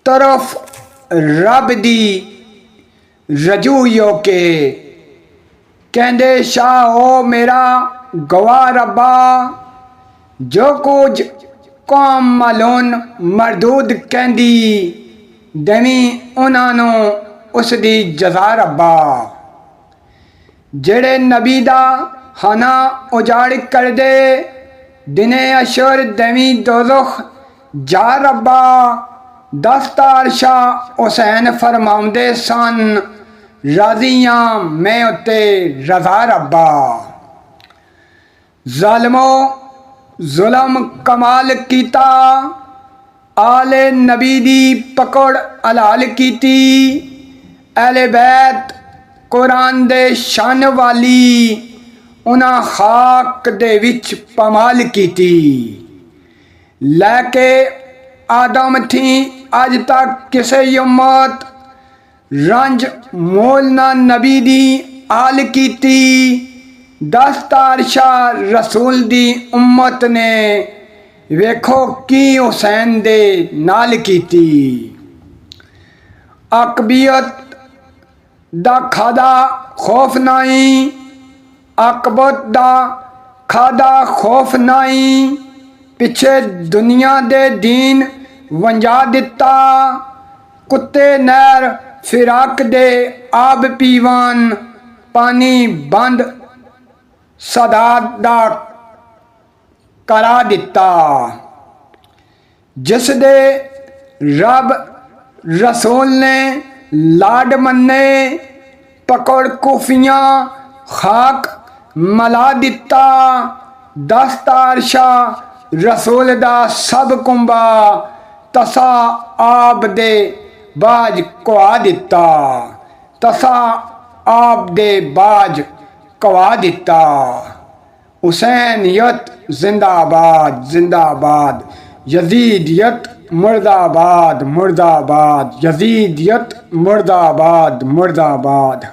तरफ रब दी रजू यो के कहंदे शाह ओ मेरा गवाह रब्बा जो कुछ कौम मलोन मरदूद कहंदी देवी उन्होंने उसकी जजा रब्बा जेड़े नबी दा हना उजाड़ कर दे दिने अशर देवी दोज़ख जा रब्बा दस्तार शाह हुसैन फरमाउंदे सन राजियां मैं उत्ते रजा रब्बा ज़ालिमो जुल्म कमाल कीता आले नबी दी पकड़ हलाल कीती अहले बैत कुरान दे शान वाली उन्हां खाक दे विच पमाल कीती लैके आदम थी अज तक किसे उम्मत रंज मोल ना नबी दी आल कीती दस्तार शाह रसूल दी उम्मत ने वेखो की हुसैन दे नाल कीती अकबियत दा खादा खौफ नाई अकबत दा खादा खौफ नाई पिछे दुनिया दे दीन वंजा दिता कुत्ते नहर फिराक दे आब पीवन पानी बंद सदा दा करा दिता जिस दे रब रसूल ने लाड मन्ने पकड़ कुफियां खाक मला दिता दस्तार शाह रसूल दा सब कुंबा तसा आप दे बाज कुआ दिता तसा आप दे बाज कुआ दिता हुसैनियत जिंदाबाद जिंदाबाद यजीदियत मुर्दाबाद मुर्दाबाद यजीदियत मुर्दाबाद मुर्दाबाद।